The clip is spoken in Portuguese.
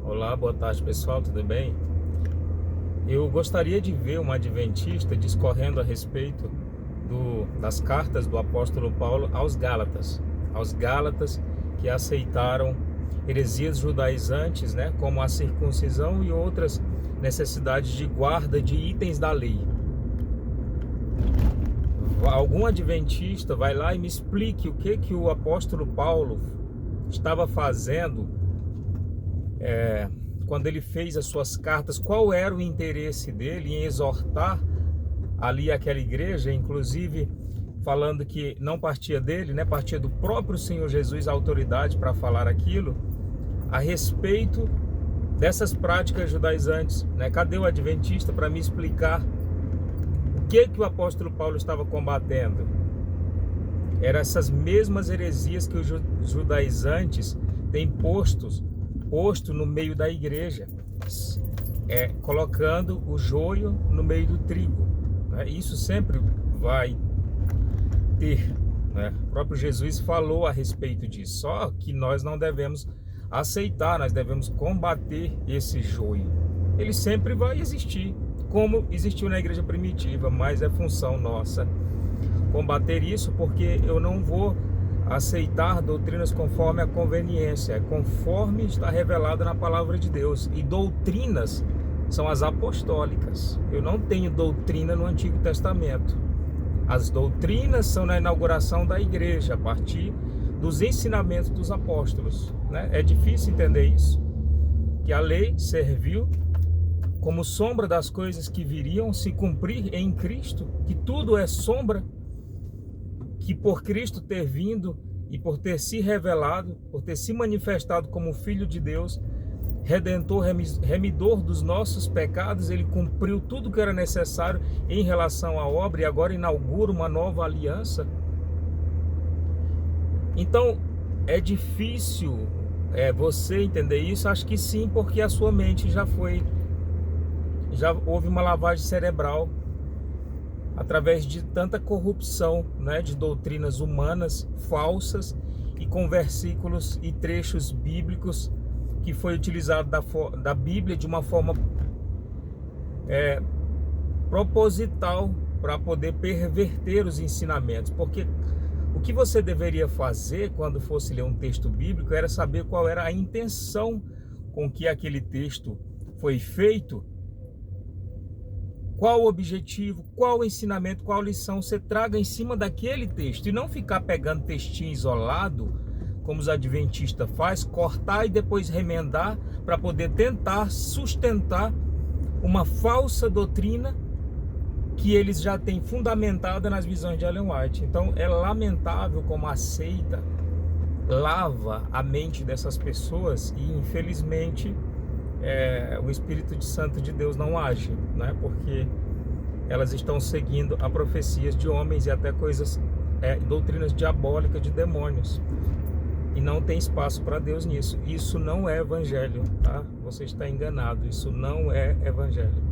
Olá, boa tarde pessoal, tudo bem? Eu gostaria de ver um adventista discorrendo a respeito das cartas do apóstolo Paulo aos Gálatas que aceitaram heresias judaizantes, né, como a circuncisão e outras necessidades de guarda de itens da lei. Algum adventista vai lá e me explique o que o apóstolo Paulo estava fazendo quando ele fez as suas cartas, qual era o interesse dele em exortar ali aquela igreja, inclusive falando que não partia dele, né, partia do próprio Senhor Jesus a autoridade para falar aquilo a respeito dessas práticas judaizantes, né? Cadê o adventista para me explicar o que o apóstolo Paulo estava combatendo? Eram essas mesmas heresias que os judaizantes têm posto no meio da igreja, colocando o joio no meio do trigo, né? Isso sempre vai ter, né? O próprio Jesus falou a respeito disso, só que nós não devemos aceitar, nós devemos combater esse joio. Ele sempre vai existir, como existiu na igreja primitiva, mas é função nossa combater isso, porque eu não vou aceitar doutrinas conforme a conveniência, é conforme está revelado na palavra de Deus. E doutrinas são as apostólicas. Eu não tenho doutrina no Antigo Testamento. As doutrinas são na inauguração da igreja, a partir dos ensinamentos dos apóstolos, né? É difícil entender isso, que a lei serviu como sombra das coisas que viriam se cumprir em Cristo, que tudo é sombra, que por Cristo ter vindo e por ter se revelado, por ter se manifestado como Filho de Deus, Redentor, remidor dos nossos pecados, ele cumpriu tudo que era necessário em relação à obra e agora inaugura uma nova aliança. Então, é difícil você entender isso? Acho que sim, porque a sua mente já houve uma lavagem cerebral através de tanta corrupção, né, de doutrinas humanas falsas e com versículos e trechos bíblicos que foi utilizado da Bíblia de uma forma proposital para poder perverter os ensinamentos. Porque o que você deveria fazer quando fosse ler um texto bíblico era saber qual era a intenção com que aquele texto foi feito, qual o objetivo, qual o ensinamento, qual lição você traga em cima daquele texto, e não ficar pegando textinho isolado, como os adventistas fazem, cortar e depois remendar para poder tentar sustentar uma falsa doutrina que eles já têm fundamentada nas visões de Ellen White. Então é lamentável como a seita lava a mente dessas pessoas e infelizmente o Espírito Santo de Deus não age, né? Porque elas estão seguindo a profecias de homens e até doutrinas diabólicas de demônios, e não tem espaço para Deus nisso. Isso não é evangelho, tá? Você está enganado, isso não é evangelho.